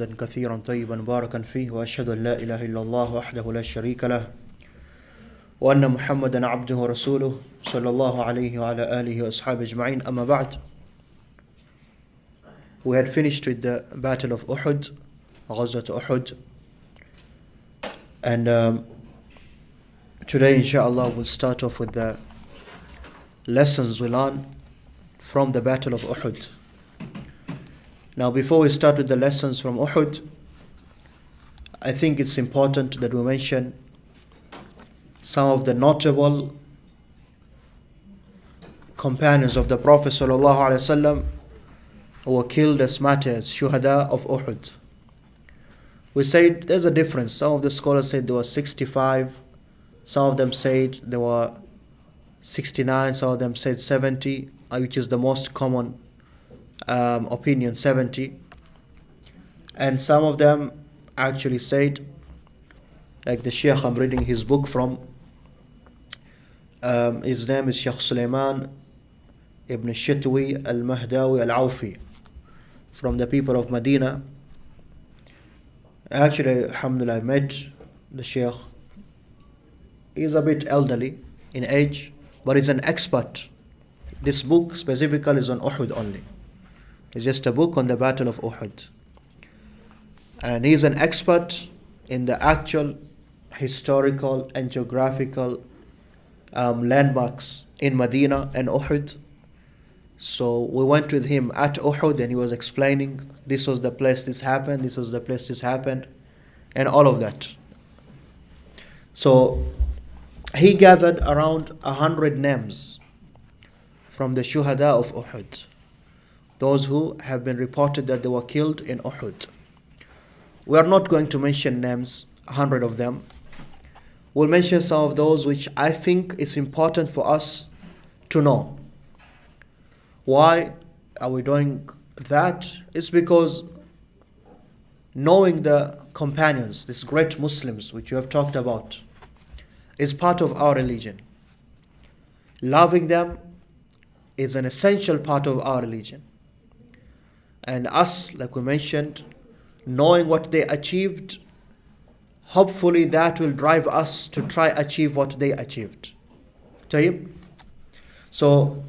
كثيرا طيبا مباركا فيه وأشهد أن لا إله إلا الله وحده لا شريك له وأن محمدا عبده ورسوله صلى الله عليه وعلى آله وأصحابه أجمعين أما بعد. We had finished with the Battle of Uhud, Ghazwat Uhud, and today inshallah we'll start off with the lessons we learned from the Battle of Uhud. Now before we start with the lessons from Uhud, I think it's important that we mention some of the notable companions of the Prophet ﷺ who were killed as martyrs, shuhada of Uhud. We said there's a difference. Some of the scholars said there were 65, some of them said there were 69, some of them said 70, which is the most common opinion, 70. And some of them actually said, like the Shaykh I'm reading his book from, his name is Shaykh Sulaiman ibn Shitwi al-Mahdawi al-Awfi, from the people of Medina. Actually, alhamdulillah, I met the Shaykh. He's a bit elderly in age, but he's an expert. This book specifically is on Uhud only. It's just a book on the Battle of Uhud. And he's an expert in the actual historical and geographical landmarks in Medina and Uhud. So we went with him at Uhud and he was explaining this was the place this happened, this was the place this happened, and all of that. So he gathered around 100 names from the shuhada of Uhud, those who have been reported that they were killed in Uhud. We are not going to mention names, 100 of them. We'll mention some of those which I think is important for us to know. Why are we doing that? It's because knowing the companions, these great Muslims which you have talked about, is part of our religion. Loving them is an essential part of our religion. And us, like we mentioned, knowing what they achieved, hopefully that will drive us to try achieve what they achieved. Tayyib? So,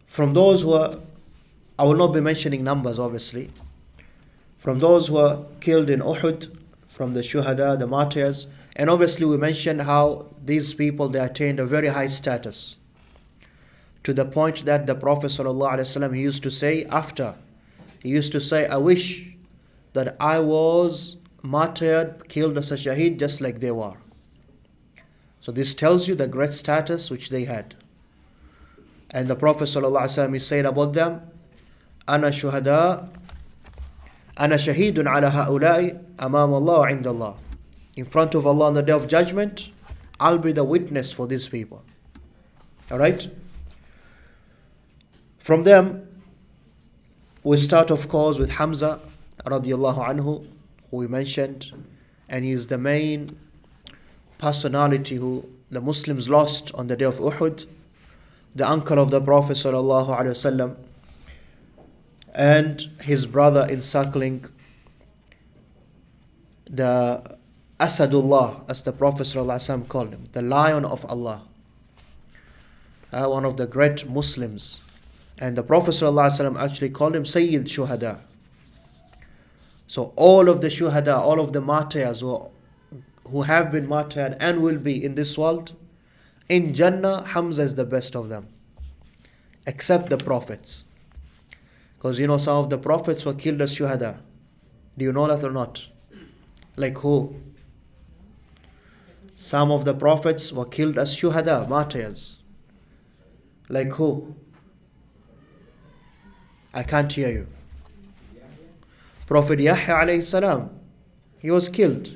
from those who are, I will not be mentioning numbers obviously, from those who are killed in Uhud, from the shuhada, the martyrs, and obviously we mentioned how these people, they attained a very high status, to the point that the Prophet ﷺ, he used to say after, I wish that I was martyred, killed as a shaheed just like they were. So this tells you the great status which they had. And the Prophet ﷺ, he said about them, أنا شهداء أنا شهيد على هؤلاء أمام الله عند الله. In front of Allah on the day of judgment, I'll be the witness for these people. Alright? From them, we start of course with Hamza radiallahu anhu, who we mentioned, and he is the main personality who the Muslims lost on the day of Uhud, the uncle of the Prophet sallallahu alaihi wasallam, and his brother encircling the Asadullah, as the Prophet sallallahu alaihi wasallam called him, the lion of Allah, one of the great Muslims. And the Prophet ﷺ actually called him Sayyid Shuhada. So all of the Shuhada, all of the martyrs who have been martyred and will be in this world, in Jannah, Hamza is the best of them. Except the prophets. Because you know some of the prophets were killed as Shuhada. Do you know that or not? Like who? Some of the prophets were killed as Shuhada, martyrs. Like who? I can't hear you. Prophet Yahya alayhi salam, he was killed.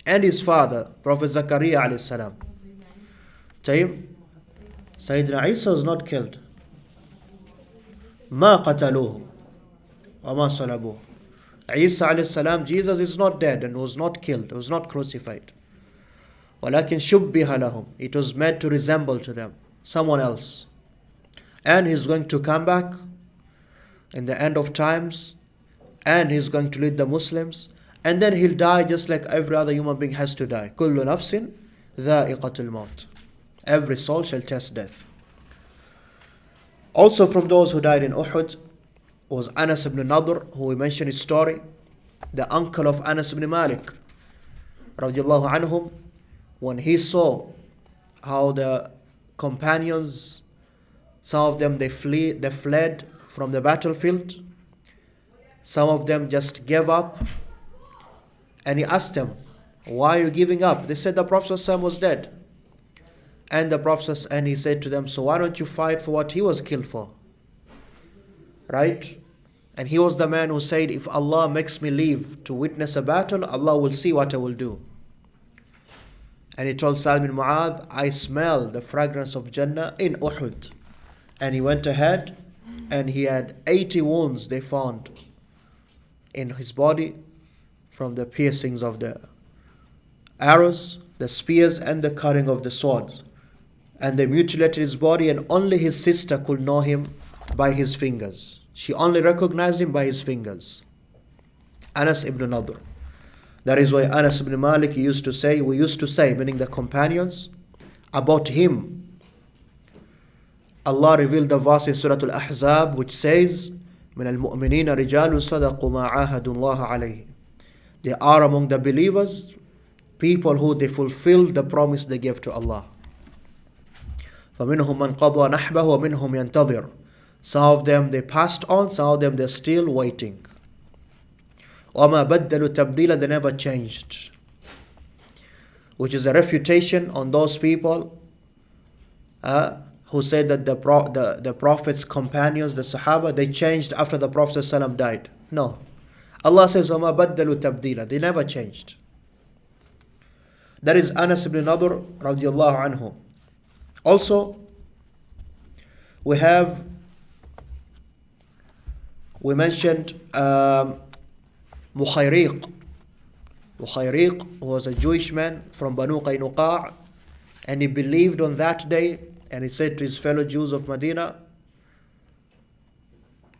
And his father, Prophet Zakaria alayhi salam. Tayyib, Sayyidina Isa was not killed. Ma qataluhu wa ma salabuhu. Isa alayhi salam, Jesus is not dead and was not killed, was not crucified. وَلَكِنْ شُبِّهَ لَهُمْ. It was meant to resemble to them, someone else. and he's going to come back in the end of times, and he's going to lead the Muslims, and then he'll die just like every other human being has to die. كُلُّ نَفْسٍ ذَائِقَةُ الْمَوْتِ. Every soul shall taste death. Also from those who died in Uhud was Anas ibn Nadr, who we mentioned his story, the uncle of Anas ibn Malik, radiallahu anhum. When he saw how the companions, some of them they fled from the battlefield, some of them just gave up, and he asked them, why are you giving up? They said the Prophet ﷺ was dead. And he said to them, so why don't you fight for what he was killed for? Right? And he was the man who said, if Allah makes me live to witness a battle, Allah will see what I will do. And he told Sa'd bin Mu'adh, I smell the fragrance of Jannah in Uhud. And he went ahead, and he had 80 wounds they found in his body from the piercings of the arrows, the spears, and the cutting of the swords. And they mutilated his body, and only his sister could know him by his fingers. She only recognized him by his fingers. Anas ibn Nadr. That is why Anas ibn Malik we used to say, meaning the companions, about him. Allah revealed the verse in Surah Al-Ahzab which says, مِنَ الْمُؤْمِنِينَ رِجَالٌ صَدَقُوا مَا عَاهَدُوا اللَّهَ عَلَيْهِ. They are among the believers, people who they fulfilled the promise they gave to Allah. فَمِنْهُمْ مَنْ قَضَى نَحْبَهُ وَمِنْهُمْ يَنْتَظِرُ. Some of them they passed on, some of them they're still waiting. وَمَا بَدَّلُوا تَبْدِيلًا. They never changed. Which is a refutation on those people who said that the Prophet's companions, the Sahaba, they changed after the Prophet ﷺ died. No. Allah says, وَمَا بَدَّلُوا تَبْدِيلًا. They never changed. That is Anas ibn Nadr radiallahu anhu. Also, we mentioned Mukhayriq. Mukhayriq was a Jewish man from Banu Qaynuqa', and he believed on that day, and he said to his fellow Jews of Medina,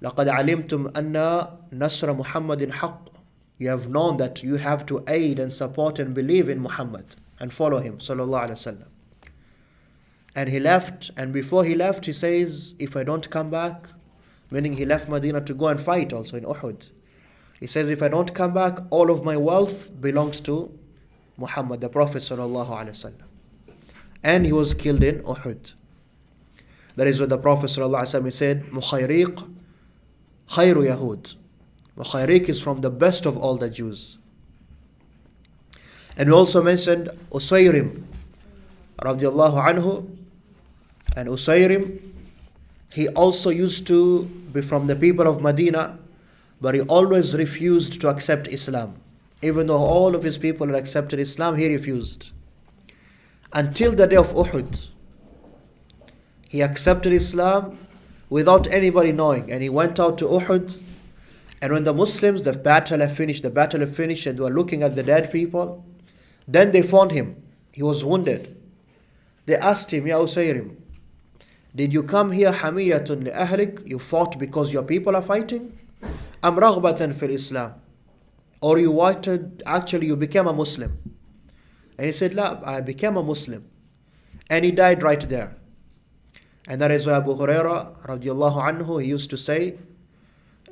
لَقَدْ عَلِمْتُمْ أَنَّ نَصْرَ مُحَمَّدٍ حَقٌّ. You have known that you have to aid and support and believe in Muhammad and follow him, sallallahu alaihi wasallam. And he left, and before he left, he says, if I don't come back, meaning he left Medina to go and fight also in Uhud. He says, if I don't come back, all of my wealth belongs to Muhammad, the Prophet sallallahu alaihi wasallam. And he was killed in Uhud. That is what the Prophet sallallahu alaihi wasallam said, Mukhayriq khayru Yahud. Mukhayriq is from the best of all the Jews. And we also mentioned Usayrim radiallahu anhu. And Usayrim, he also used to be from the people of Medina, but he always refused to accept Islam. Even though all of his people had accepted Islam, he refused. Until the day of Uhud, he accepted Islam without anybody knowing. And he went out to Uhud, and when the Muslims, the battle had finished, and they were looking at the dead people, then they found him. He was wounded. They asked him, Ya Usayrim, did you come here hamiyatun li ahlik? You fought because your people are fighting? Am raghbatan fil Islam? Or you wanted, actually you became a Muslim? And he said, La, I became a Muslim. And he died right there. And that is why Abu Hurairah radiallahu anhu, he used to say,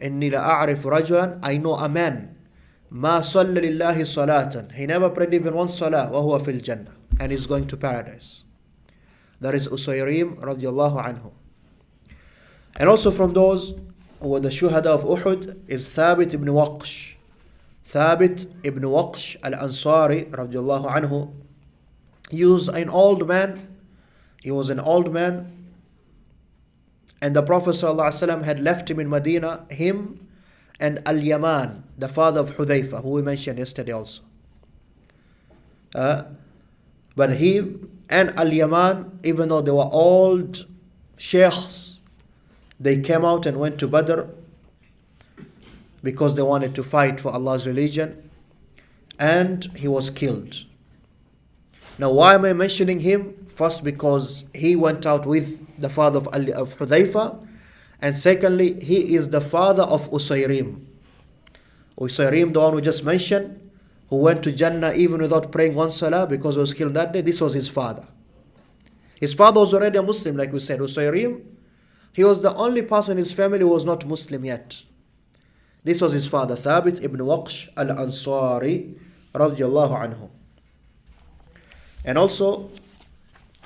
Inni la a'rif rajulan, I know a man, ma salla lillahi salatan. He never prayed even one salah, wa huwa fil jannah. And he's going to paradise. That is Usayrim radiallahu anhu. And also from those who were the shuhada of Uhud is Thabit ibn Waqsh. Thabit ibn Waqsh al-Ansari radiallahu anhu. He was an old man. And the Prophet ﷺ had left him in Medina, him and Al-Yaman, the father of Hudayfa, who we mentioned yesterday also. But he and Al-Yaman, even though they were old sheikhs, they came out and went to Badr because they wanted to fight for Allah's religion, and he was killed. Now, why am I mentioning him? First, because he went out with the father of Hudhayfa, and secondly, he is the father of Usayrim. Usayrim, the one we just mentioned, who went to Jannah even without praying one salah because he was killed that day. This was his father. His father was already a Muslim, like we said. Usayrim, he was the only person in his family who was not Muslim yet. This was his father, Thabit ibn Waqsh al-Ansari, radiyallahu anhu. And also,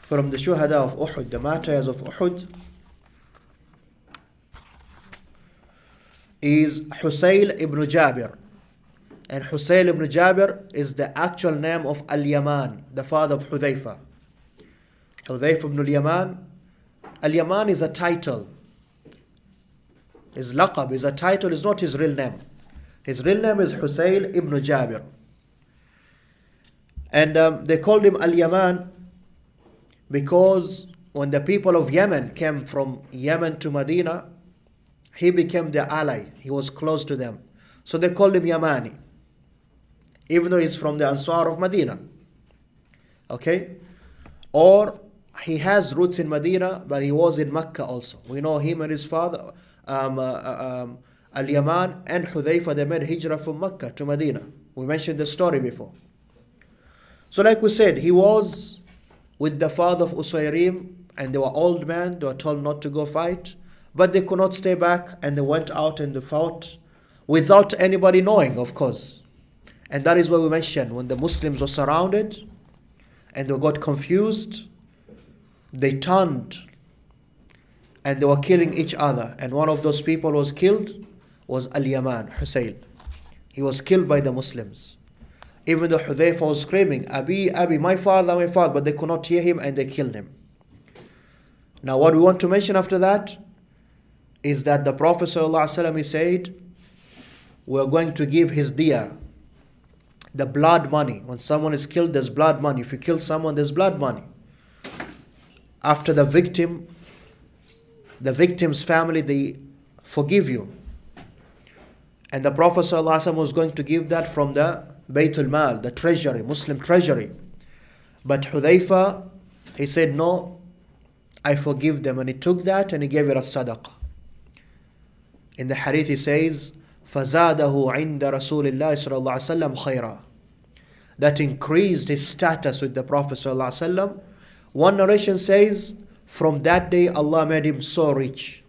from the Shuhada of Uhud, the martyrs of Uhud, is Husayl ibn Jabir. And Husayl ibn Jabir is the actual name of Al-Yaman, the father of Hudhayfa. Hudhayfa ibn al-Yaman. Al-Yaman is a title. His laqab is a title, is not his real name. His real name is Husayl ibn Jabir. And they called him Al-Yaman because when the people of Yemen came from Yemen to Medina, he became their ally. He was close to them. So they called him Yamani, even though he's from the Ansar of Medina. Okay? Or he has roots in Medina, but he was in Mecca also. We know him and his father, Al-Yaman and Hudhayfa, they made hijrah from Mecca to Medina. We mentioned the story before. So like we said, he was with the father of Usayrim, and they were old men. They were told not to go fight, but they could not stay back, and they went out and they fought without anybody knowing, of course. And that is what we mentioned, when the Muslims were surrounded and they got confused, they turned and they were killing each other. And one of those people was killed was Al-Yaman, Husayl. He was killed by the Muslims. Even though Hudhayfa was screaming, Abi, Abi, my father, but they could not hear him and they killed him. Now what we want to mention after that is that the Prophet ﷺ, he said, we are going to give his diyah, the blood money. When someone is killed, there's blood money. If you kill someone, there's blood money. After the victim's family, they forgive you. And the Prophet ﷺ was going to give that from the Baytul Mal, the treasury, Muslim treasury. But Hudhayfa, he said, no, I forgive them. And he took that and he gave it as sadaqah. In the hadith he says, فَزَادَهُ عِنْدَ رَسُولِ اللَّهِ صَلَّى اللَّهُ عَلَيْهِ وَسَلَّمْ خَيْرًا. That increased his status with the Prophet صلى الله عليه وسلم. One narration says, from that day Allah made him so rich.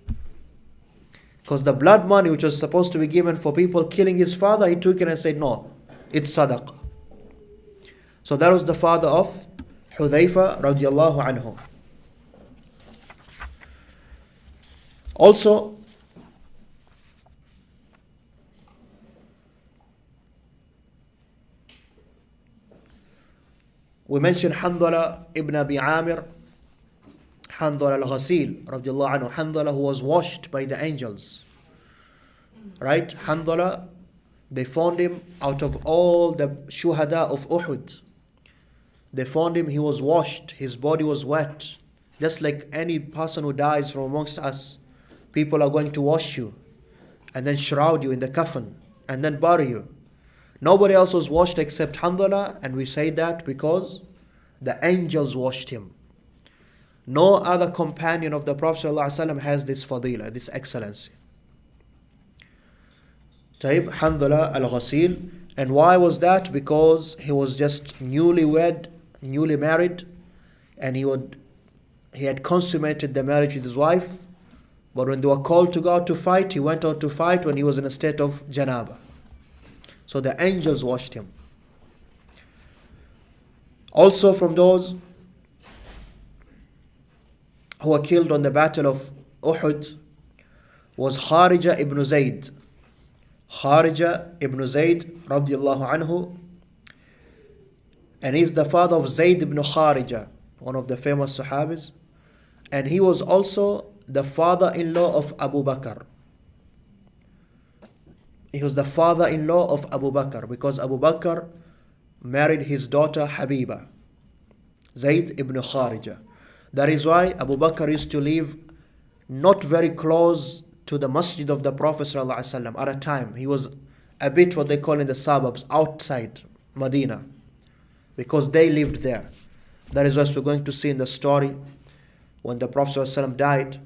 Because the blood money which was supposed to be given for people killing his father, he took it and said, no, it's sadaqah. So that was the father of Hudhayfa radiallahu anhu. Also, we mentioned Handala ibn Abi Amir, Handala al-Ghasil, radiallahu anhu, Handala who was washed by the angels. Right? Handala, they found him out of all the shuhada of Uhud. They found him, he was washed, his body was wet. Just like any person who dies from amongst us, people are going to wash you and then shroud you in the coffin and then bury you. Nobody else was washed except Handala, and we say that because the angels washed him. No other companion of the Prophet ﷺ has this fadila, this excellency. Taib, Handala al-Ghasil. And why was that? Because he was just newly married, and he had consummated the marriage with his wife. But when they were called to go out to fight, he went out to fight when he was in a state of janaba. So the angels washed him. Also from those who were killed on the battle of Uhud was Kharija ibn Zayd. Kharija ibn Zayd radiallahu anhu. And he's the father of Zayd ibn Kharija, one of the famous Sahabis. And he was also the father-in-law of Abu Bakr. He was the father-in-law of Abu Bakr because Abu Bakr married his daughter Habiba, Zayd ibn Kharija. That is why Abu Bakr used to live not very close to the Masjid of the Prophet ﷺ at a time. He was a bit what they call in the suburbs, outside Medina, because they lived there. That is what we're going to see in the story when the Prophet ﷺ died,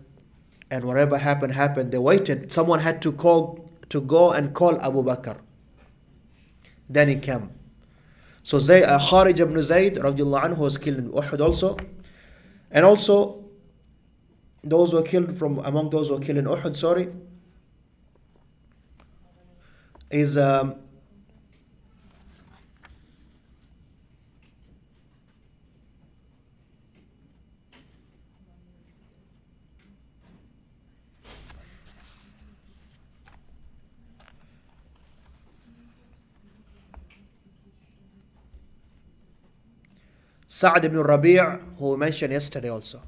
and whatever happened. They waited. Someone had to go and call Abu Bakr. Then he came. So Kharij ibn Zayd radiallahu anhu was killed in Uhud also. And also those who were killed among those who were killed in Uhud, is Sa'd ibn Rabi', who we mentioned yesterday also.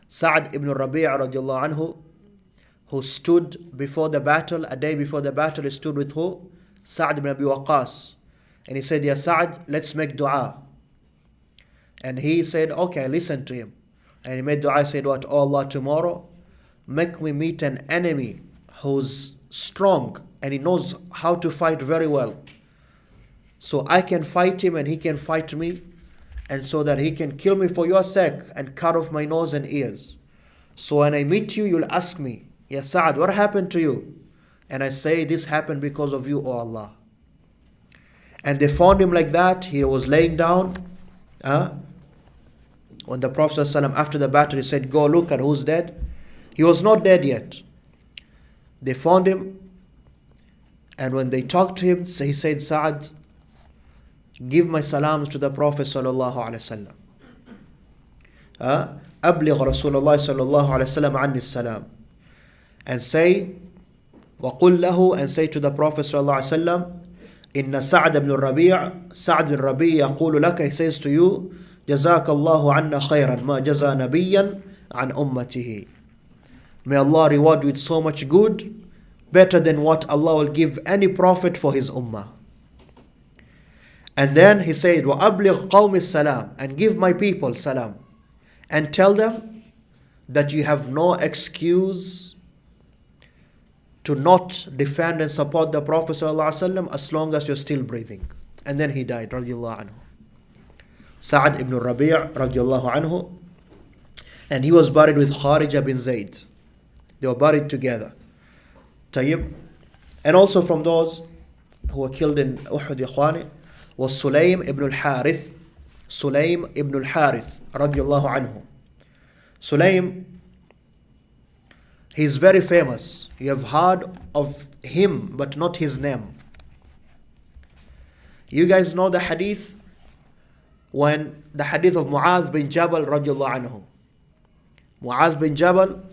Sa'd ibn Rabi' radiallahu anhu, who stood before the battle, a day before the battle, he stood with who? Sa'd ibn Abi Waqqas. And he said, Ya Sa'd, let's make dua. And he said, okay, listen to him. And he made dua, he said, what? Oh Allah, tomorrow, make me meet an enemy who's strong and he knows how to fight very well. So I can fight him and he can fight me, and so that he can kill me for your sake and cut off my nose and ears. So when I meet you, you'll ask me, Ya Sa'd, what happened to you? And I say, this happened because of you, O Allah. And they found him like that. He was laying down. When the Prophet ﷺ, after the battle, he said, go look at who's dead. He was not dead yet. They found him. And when they talked to him, he said, Sa'd, give my salams to the Prophet sallallahu alaihi wasallam. أبلغ رسول الله صلى الله عليه وسلم عني السلام. And say, وقل له, and say to the Prophet sallallahu alaihi wasallam, إن سعد بن الربيع, سعد بن الربيع يقول لك, he says to you, جزاك الله عنا خيرا ما جزى نبيا عن أمته. May Allah reward you with so much good, better than what Allah will give any prophet for his ummah. And then he said, وَأَبْلِغْ قَوْمِ السَّلَامِ, and give my people salam. And tell them that you have no excuse to not defend and support the Prophet ﷺ as long as you're still breathing. And then he died, radiallahu anhu. Sa'd ibn Rabi' radiallahu anhu. And he was buried with Kharij bin Zayd. They were buried together. Tayyib. And also from those who were killed in Uhud, Ikhwani, was Sulaym ibn al-Harith. Sulaym ibn al-Harith radiallahu anhu. Sulaym, he is very famous. You have heard of him, but not his name. You guys know the hadith, when the hadith of Mu'adh bin Jabal radiallahu anhu. Mu'adh bin Jabal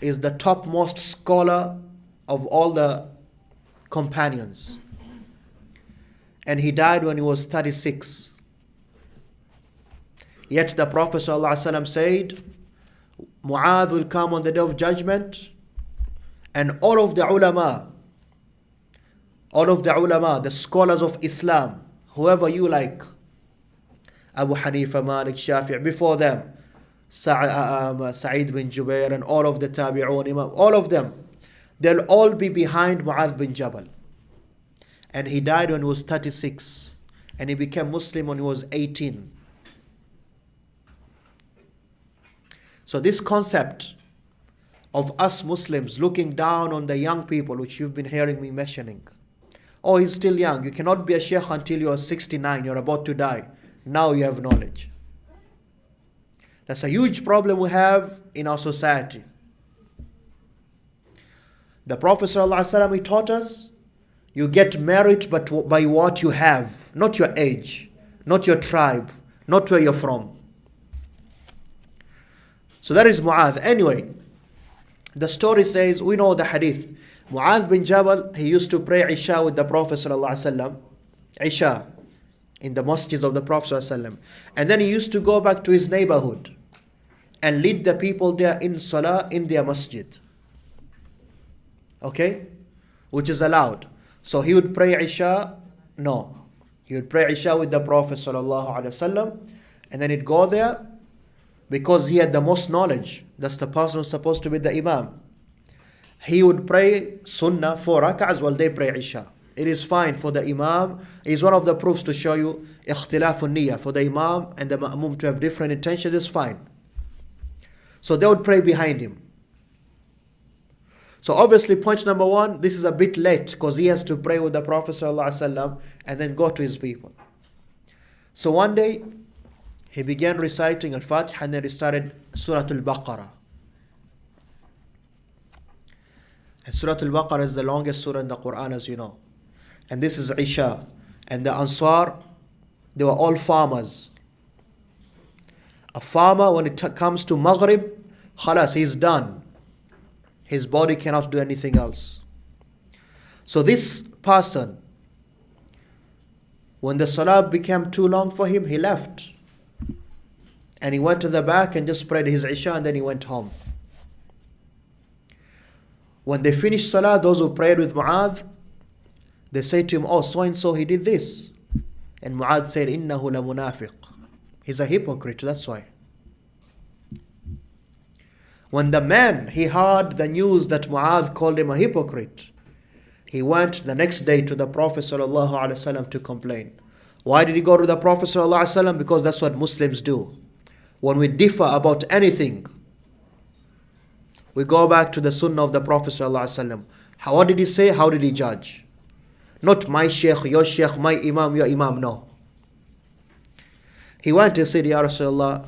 is the topmost scholar of all the companions. And he died when he was 36. Yet the Prophet ﷺ said, Mu'adh will come on the day of judgment, and all of the ulama, the scholars of Islam, whoever you like, Abu Hanifa, Malik, Shafi', before them, Sa'id bin Jubair, and all of the Tabi'un, Imam, all of them, they'll all be behind Mu'adh bin Jabal. And he died when he was 36. And he became Muslim when he was 18. So this concept of us Muslims looking down on the young people, which you've been hearing me mentioning. Oh, he's still young. You cannot be a sheikh until you are 69. You're about to die. Now you have knowledge. That's a huge problem we have in our society. The Prophet ﷺ, he taught us, you get merit but by what you have, not your age, not your tribe, not where you're from. So that is Mu'adh. Anyway, the story says, we know the hadith. Mu'adh bin Jabal, he used to pray Isha with the Prophet ﷺ. Isha in the masjids of the Prophet ﷺ. And then he used to go back to his neighborhood and lead the people there in Salah in their masjid. Okay? Which is allowed. So he would pray Isha, no. He would pray Isha with the Prophet ﷺ, and then he'd go there because he had the most knowledge. That's the person who's supposed to be the Imam. He would pray Sunnah 4 rak'ahs while they pray Isha. It is fine for the Imam. It is one of the proofs to show you ikhtilafun niyyah. For the Imam and the Ma'mum to have different intentions is fine. So they would pray behind him. So obviously point number one, this is a bit late because he has to pray with the Prophet ﷺ and then go to his people. So one day he began reciting Al-Fatiha and then he started Surah Al-Baqarah. And Surah Al-Baqarah is the longest surah in the Quran, as you know. And this is Isha. And the Ansar, they were all farmers. A farmer, when it comes to Maghrib, khalas, he's done. His body cannot do anything else. So this person, when the salah became too long for him, he left. And he went to the back and just prayed his Isha and then he went home. When they finished salah, those who prayed with Mu'adh, they say to him, oh, so-and-so, he did this. And Mu'adh said, innahu la munafiq. He's a hypocrite, that's why. When the man, he heard the news that Mu'adh called him a hypocrite, he went the next day to the Prophet ﷺ to complain. Why did he go to the Prophet ﷺ? Because that's what Muslims do. When we differ about anything, we go back to the sunnah of the Prophet ﷺ. What did he say? How did he judge? Not my sheikh, your sheikh, my imam, your imam, no. He went and said, Ya Rasulullah,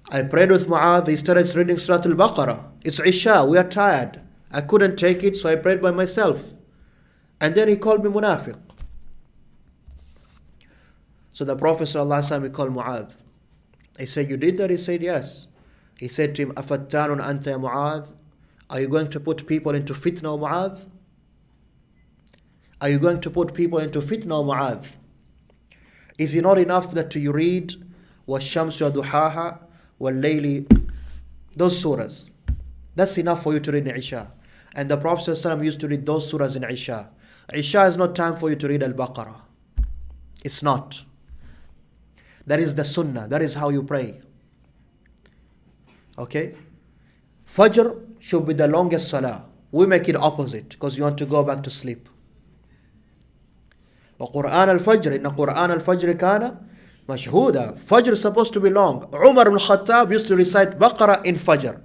I prayed with Mu'adh, he started reading Surah Al-Baqarah. It's Isha, we are tired. I couldn't take it, so I prayed by myself. And then he called me munafiq. So the Prophet ﷺ, he called Mu'adh. He said, you did that? He said, yes. He said to him, Afattanun anta ya Mu'adh? Are you going to put people into fitna, O Mu'adh? Are you going to put people into fitna, O Mu'adh? Is it not enough that you read وَالشَّمْسُ وَضُحَاهَا وَاللَّيْلِ, those surahs? That's enough for you to read in Isha. And the Prophet ﷺ used to read those surahs in Isha. Isha is not time for you to read Al-Baqarah. It's not. That is the sunnah. That is how you pray. Okay? Fajr should be the longest salah. We make it opposite because you want to go back to sleep. وَقُرْآنَ الْفَجْرِ إِنَّ قُرْآنَ الْفَجْرِ كَانَ مَشْهُودًا. Fajr is supposed to be long. Umar ibn Khattab used to recite Baqarah in Fajr.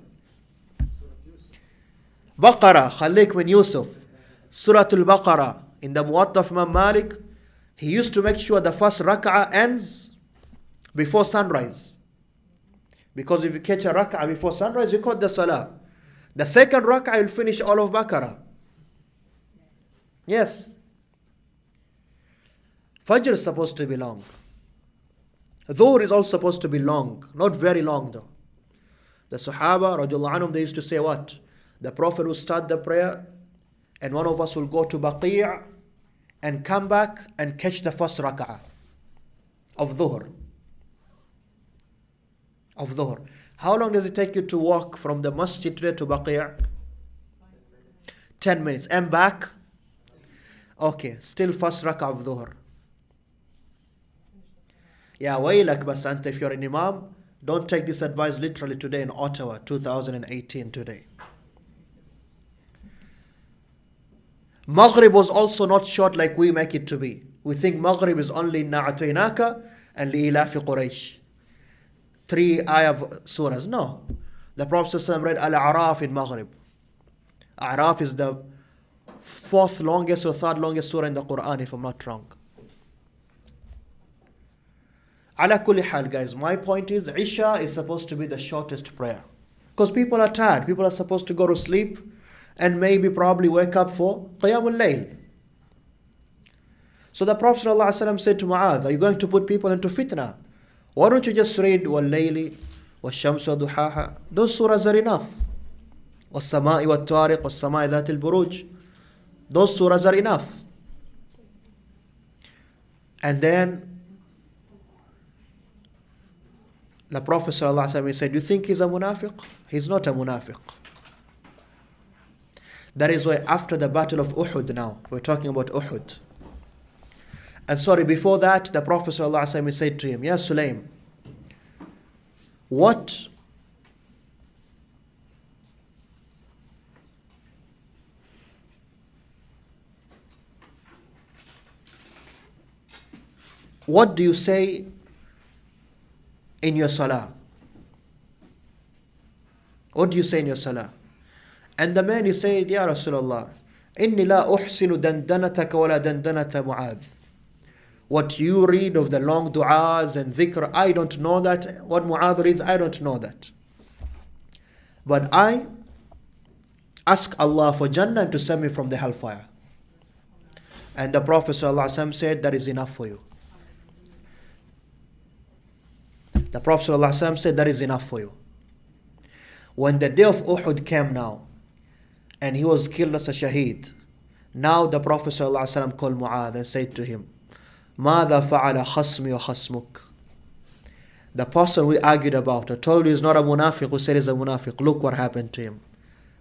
Baqarah, Khalik bin Yusuf, Surah Al-Baqarah, in the Muwatta of Imam Malik, he used to make sure the first rak'ah ends before sunrise. Because if you catch a rak'ah before sunrise, you caught the salah. The second rak'ah, you'll finish all of Baqarah. Yes. Fajr is supposed to be long. Dhuhr is also supposed to be long. Not very long though. The Sahaba, radiallahu anhum, they used to say what? The Prophet will start the prayer and one of us will go to Baqi' and come back and catch the first rak'ah of Dhuhr. How long does it take you to walk from the Masjid today to Baqi'? 10 minutes. And back? Okay, still first rak'ah of Dhuhr. Yeah, waylak bas anta, if you're an imam, don't take this advice literally today in Ottawa, 2018 today. Maghrib was also not short like we make it to be. We think Maghrib is only Na'ataynaka and Li'ilafi Quraysh. 3 ayah of surahs. No. The Prophet ﷺ read Al-A'raf in Maghrib. A'raf is the 4th longest or 3rd longest surah in the Quran, if I'm not wrong. Ala kulli hal, guys, my point is Isha is supposed to be the shortest prayer. Because people are tired. People are supposed to go to sleep and maybe probably wake up for Qiyamul Layl. So the Prophet ﷺ said to Mu'adh, are you going to put people into fitna? Why don't you just read وَاللَّيْلِ وَالشَّمْسُ وَضُحَاهَا? Those surahs are enough. وَالسَّمَاءِ وَالطَّارِقِ وَالسَّمَاءِ ذَاتِ الْبُرُوجِ. Those surahs are enough. And then the Prophet ﷺ said, you think he's a munafiq? He's not a munafiq. That is why after the battle of Uhud now, we're talking about Uhud. And sorry, before that, the Prophet ﷺ said to him, Ya Sulaim, what what do you say in your salah? What do you say in your salah? And the man, he said, Ya Rasulullah, inni la uhsinu dandanataka wa la dandanata Mu'adh. What you read of the long du'as and dhikr, I don't know that. What Mu'adh reads, I don't know that. But I ask Allah for Jannah to save me from the hellfire. And the Prophet ﷺ said, that is enough for you. The Prophet ﷺ said, that is enough for you. When the day of Uhud came now, and he was killed as a shaheed, now the Prophet ﷺ called Mu'adh and said to him, ماذا فعل خصمي وخصمك? The person we argued about, I told you he's not a munafiq, who said he's a munafiq. Look what happened to him.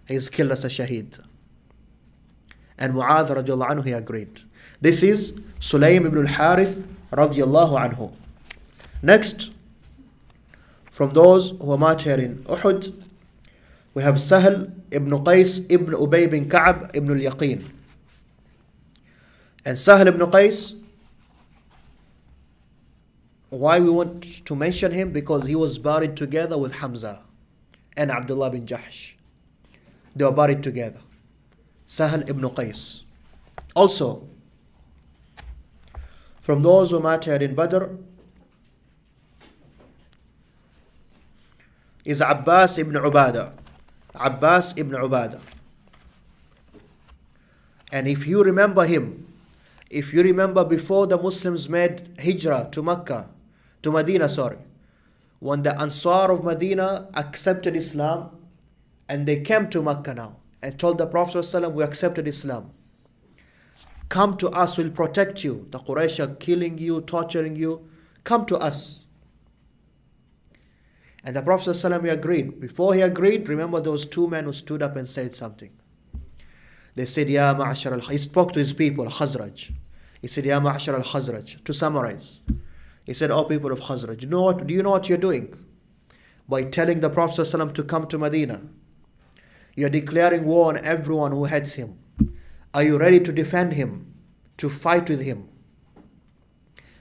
He's killed as a shaheed. And Mu'adh radiallahu anhu, he agreed. This is Sulaym ibn al-Harith radiallahu anhu. Next, from those who were martyred in Uhud, we have Sahl ibn Qais ibn Ubay bin Ka'b ibn al-Yaqeen. And Sahl ibn Qais, why we want to mention him? Because he was buried together with Hamza and Abdullah bin Jahsh. They were buried together. Sahl ibn Qais. Also, from those who martyred in Badr is Abbas ibn Ubadah. Abbas ibn Ubadah. And if you remember him, if you remember before the Muslims made hijrah to Mecca, to Medina, when the Ansar of Medina accepted Islam and they came to Mecca now and told the Prophet ﷺ, we accepted Islam. Come to us, we'll protect you. The Quraysh are killing you, torturing you. Come to us. And the Prophet ﷺ agreed. Before he agreed, remember those two men who stood up and said something. They said, Ya Ma'ashar al-Khazraj. He spoke to his people, Khazraj. He said, Ya Ma'ashar al-Khazraj. To summarize, he said, O people of Khazraj, do you know what you're doing? By telling the Prophet ﷺ to come to Medina, you're declaring war on everyone who hates him. Are you ready to defend him, to fight with him?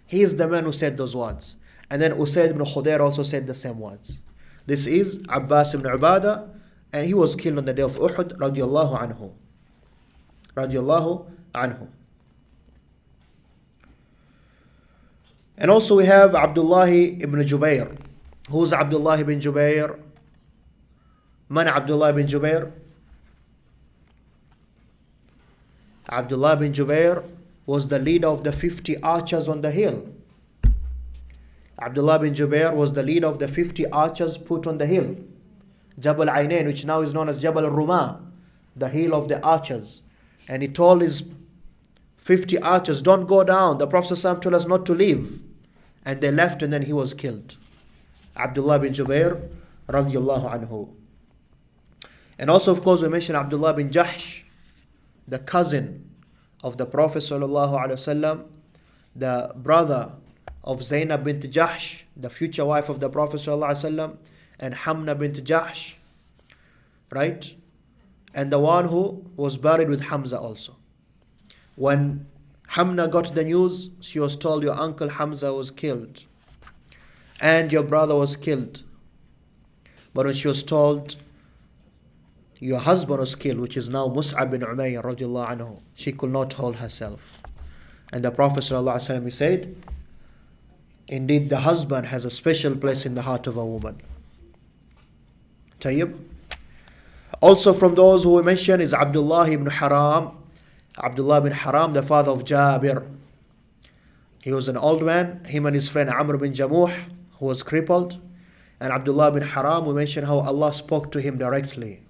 He is the man who said those words. And then Usayd ibn Khudair also said the same words. This is Abbas ibn Ubadah, and he was killed on the day of Uhud, radiallahu anhu. Radiallahu anhu. And also we have Abdullah ibn Jubair. Who's Abdullah ibn Jubair? Man Abdullah ibn Jubair? Abdullah ibn Jubair was the leader of the 50 archers on the hill. Abdullah bin Jubair was the leader of the 50 archers put on the hill. Jabal Ainain, which now is known as Jabal al-Rumah, the hill of the archers. And he told his 50 archers, don't go down. The Prophet ﷺ told us not to leave. And they left, and then he was killed. Abdullah bin Jubair, radiallahu anhu. And also, of course, we mentioned Abdullah bin Jahsh, the cousin of the Prophet ﷺ, the brother of Zainab bint Jahsh, the future wife of the Prophet ﷺ, and Hamna bint Jahsh, right? And the one who was buried with Hamza also. When Hamna got the news, she was told, your uncle Hamza was killed and your brother was killed. But when she was told your husband was killed, which is now Mus'ab bin Umayr radiallahu anhu, she could not hold herself. And the Prophet ﷺ, he said, indeed the husband has a special place in the heart of a woman. Tayyib. Also from those who we mentioned is Abdullah ibn Haram. Abdullah ibn Haram, the father of Jabir. He was an old man, him and his friend Amr bin Jamuh, who was crippled. And Abdullah ibn Haram, we mentioned how Allah spoke to him directly.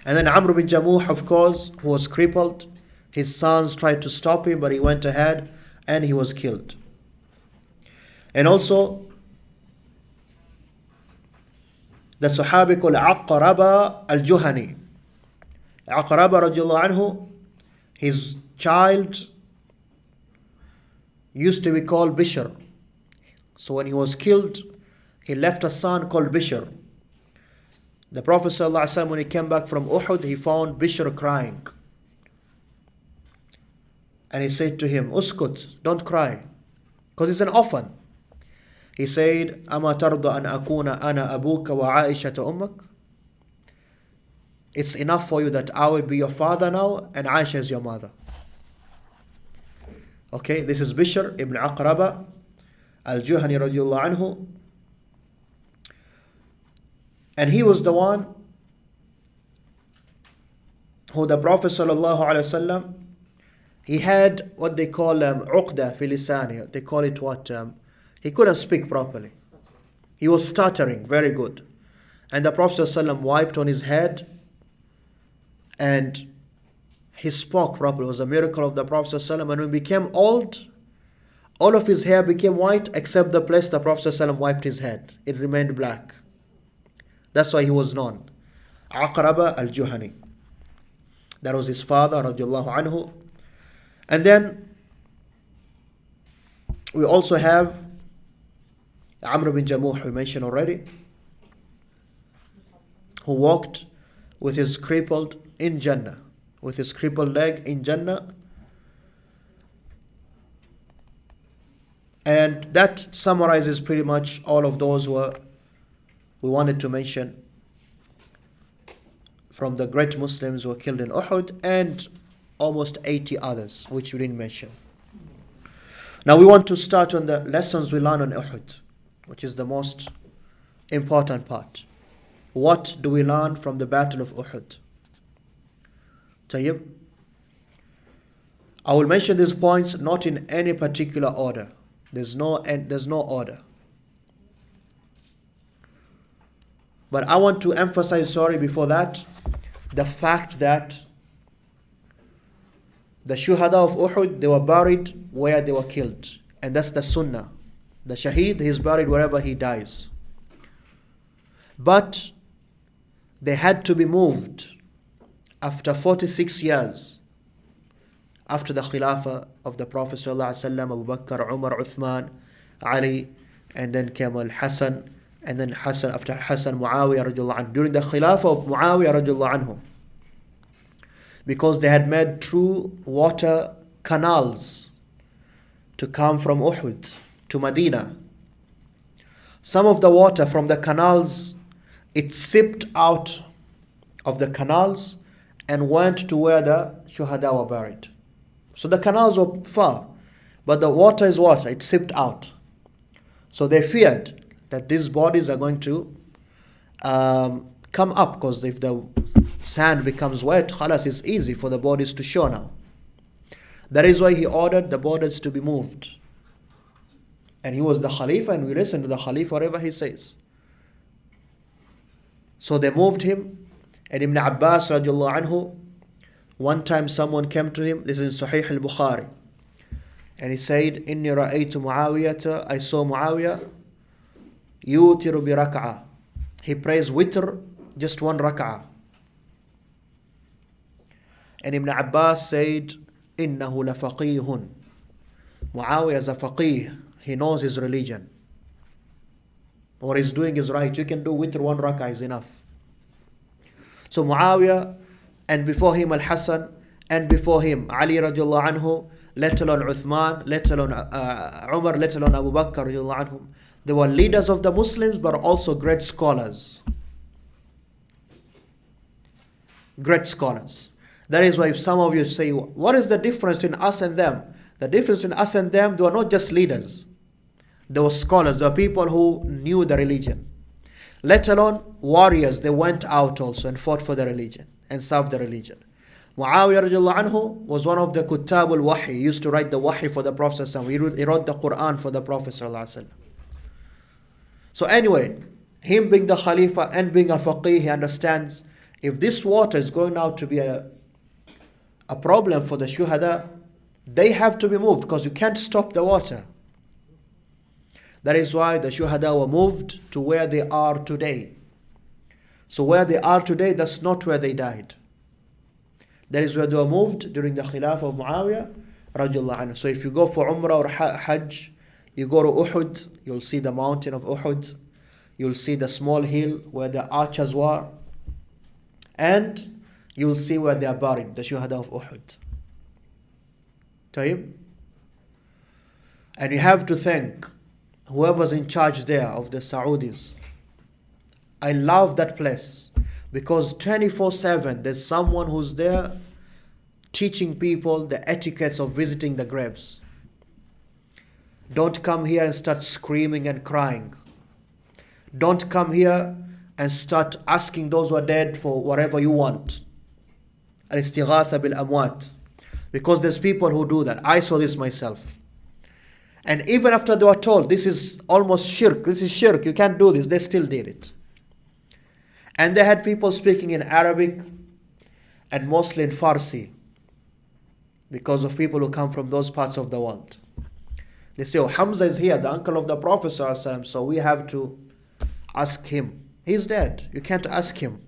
And then Amr bin Jamuh, of course, who was crippled. His sons tried to stop him, but he went ahead and he was killed. And also, the Sahabi called Aqraba al-Juhani. Aqraba radiallahu anhu, his child used to be called Bishr. So when he was killed, he left a son called Bishr. The Prophet ﷺ, when he came back from Uhud, he found Bishr crying. And he said to him, Uskut, don't cry. Because he's an orphan. He said, Ama tarda an akuna ana abuka wa Aisha ummak. It's enough for you that I will be your father now and Aisha is your mother. Okay, this is Bishr ibn Aqraba al-Juhani radiallahu anhu. And he was the one who the Prophet sallallahu alaihi wasallam, he had what they call uqda fi lisani. They call it what? He couldn't speak properly. He was stuttering very good. And the Prophet sallallahu alaihi wasallam wiped on his head and he spoke properly. It was a miracle of the Prophet sallallahu alaihi wasallam. And when he became old, all of his hair became white except the place the Prophet sallallahu alaihi wasallam wiped his head. It remained black. That's why he was known. Aqraba al-Juhani. That was his father, radiallahu anhu. And then we also have Amr bin Jamuh, we mentioned already, who walked with his crippled in Jannah, with his crippled leg in Jannah. And that summarizes pretty much all of those who we wanted to mention from the great Muslims who were killed in Uhud, and almost 80 others which we didn't mention. Now we want to start on the lessons we learn on Uhud, which is the most important part. What do we learn from the Battle of Uhud? Tayyib. I will mention these points not in any particular order. There's no order. But I want to emphasize, before that, the fact that the Shuhada of Uhud, they were buried where they were killed. And that's the Sunnah. The Shaheed, he is buried wherever he dies. But they had to be moved after 46 years after the Khilafah of the Prophet ﷺ, Abu Bakr, Umar, Uthman, Ali, and then came Al-Hasan, and then after Hasan, Muawiyah radiallahu anhu, during the Khilafah of Muawiyah radiallahu anhu, because they had made true water canals to come from Uhud to Medina. Some of the water from the canals, it sipped out of the canals and went to where the Shuhada were buried. So the canals were far, but the water is water, it sipped out. So they feared that these bodies are going to come up, because if the sand becomes wet, khalas, it's easy for the bodies to show now. That is why he ordered the bodies to be moved. And he was the Khalifa, and we listen to the Khalifa whatever he says. So they moved him, and Ibn Abbas radiallahu anhu, one time someone came to him, this is Sahih al-Bukhari, and he said, Inni ra'aytu Muawiyata, I saw Muawiyah, yutiru bi rak'ah. He prays witr, just one rak'ah. And Ibn Abbas said, Innahu lafaqihun. Muawiyah is a faqih. He knows his religion. What he's doing is right. You can do witr, one rak'ah is enough. So Muawiyah, and before him Al-Hasan, and before him Ali radiallahu anhu, let alone Uthman, let alone Umar, let alone Abu Bakr radiallahu anhum. They were leaders of the Muslims, but also great scholars. Great scholars. That is why if some of you say, what is the difference between us and them? The difference between us and them, they were not just leaders. They were scholars. They were people who knew the religion. Let alone warriors, they went out also and fought for the religion and served the religion. Muawiyah radiallahu anhu was one of the Kuttab al-Wahi. He used to write the Wahi for the Prophet. He wrote the Quran for the Prophet. So anyway, him being the Khalifa and being a faqih, he understands if this water is going out to be a problem for the Shuhada, they have to be moved, because you can't stop the water. That is why the Shuhada were moved to where they are today. So where they are today, that's not where they died. That is where they were moved during the Khilafah of Muawiyah radiallahu anhu. So if you go for Umrah or Hajj, you go to Uhud, you'll see the mountain of Uhud, you'll see the small hill where the archers were, and you'll see where they are buried, the Shuhada of Uhud. طيب? And you have to thank whoever's in charge there of the Saudis. I love that place because 24/7 there's someone who's there teaching people the etiquettes of visiting the graves. Don't come here and start screaming and crying. Don't come here and start asking those who are dead for whatever you want. Al-istighatha bil-amwat. Because there's people who do that. I saw this myself. And even after they were told, this is almost shirk, this is shirk, you can't do this, they still did it. And they had people speaking in Arabic and mostly in Farsi because of people who come from those parts of the world. They say, oh, Hamza is here, the uncle of the Prophet ﷺ, so we have to ask him. He's dead. You can't ask him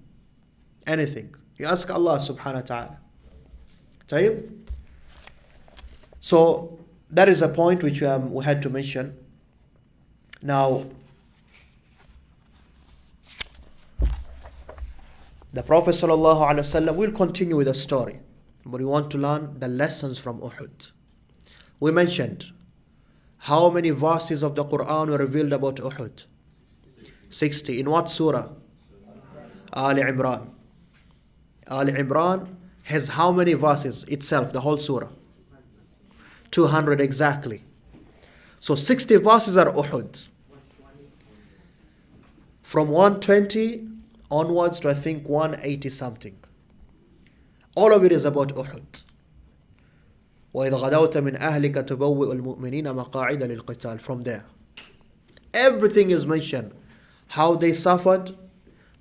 anything. You ask Allah subhanahu wa ta'ala. طيب? So that is a point which we had to mention. Now, the Prophet ﷺ will continue with the story, but we want to learn the lessons from Uhud. We mentioned how many verses of the Quran were revealed about Uhud? 60. In what surah? Ali Imran. Ali Imran has how many verses itself, the whole surah? 200 exactly. So 60 verses are Uhud. From 120 onwards to I think 180 something. All of it is about Uhud. وَإِذْ غَدَوْتَ مِنْ أَهْلِكَ تُبَوِّئُ الْمُؤْمِنِينَ مَقَاعِدَ لِلْقِتَالِ. From there. Everything is mentioned. How they suffered,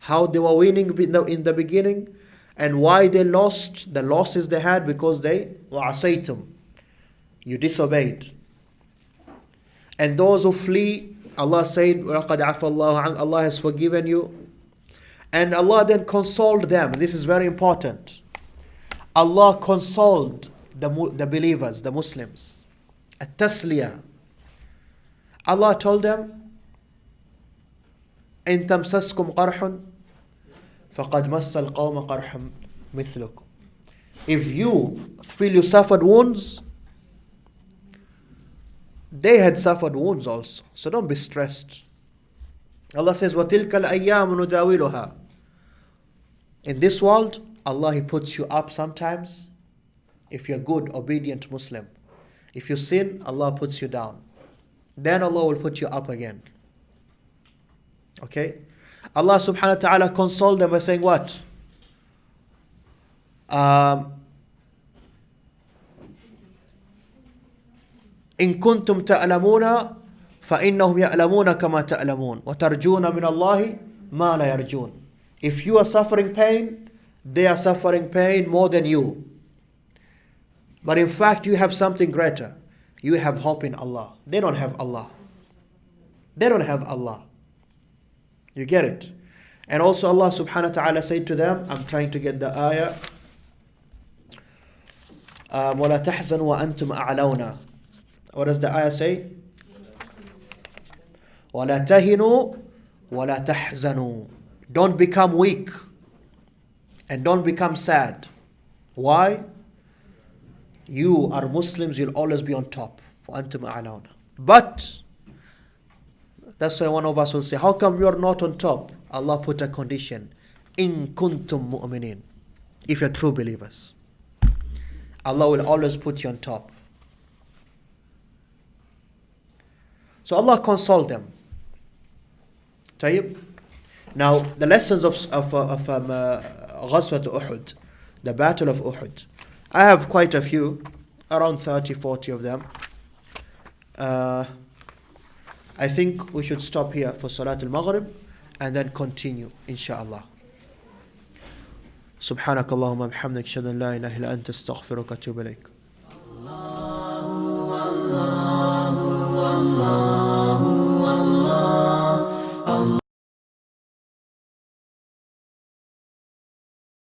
how they were winning in the beginning, and why they lost, the losses they had because they وَعَصَيْتُمْ. You disobeyed. And those who flee, Allah said, وَلَقَدْ عَفَى اللَّهُ عَنْكَ. Allah has forgiven you. And Allah then consoled them. This is very important. Allah consoled the believers, the Muslims. At-tasliyah. Allah told them, إن تمسسكم قرح فقد مس القوم قرح مثلكم. If you feel you suffered wounds, they had suffered wounds also. So don't be stressed. Allah says, وَتِلْكَ الْأَيَّامُ نُدَاوِلُهَا. In this world, Allah, He puts you up sometimes. If you're good, obedient Muslim. If you sin, Allah puts you down. Then Allah will put you up again. Okay? Allah subhanahu wa ta'ala consoled them by saying what? إن كنتم تألمون فإنهم يألمون كما تألمون وترجون من الله ما لا يرجون. If you are suffering pain, they are suffering pain more than you. But in fact, you have something greater. You have hope in Allah. They don't have Allah. They don't have Allah. You get it? And also Allah subhanahu wa ta'ala said to them, I'm trying to get the ayah. وَلَا تَحْزَنُوا وَأَنْتُمْ أَعْلَوْنَا. What does the ayah say? وَلَا تَهِنُوا وَلَا تَحْزَنُوا. Don't become weak and don't become sad. Why? You are Muslims, you'll always be on top. وَأَنْتُمْ أَعْلَوْنَا. But that's why one of us will say, how come you're not on top? Allah put a condition. إِن كُنْتُم مُؤْمِنِينَ. If you're true believers, Allah will always put you on top. So Allah consoled them. طيب. Now the lessons of Ghazwat Uhud, the Battle of Uhud. I have quite a few, around 30, 40 of them. I think we should stop here for Salat al-Maghrib and then continue, inshallah. سبحانك اللهم وبحمدك أشهد أن لا إله إلا أنت أستغفرك وأتوب إليك.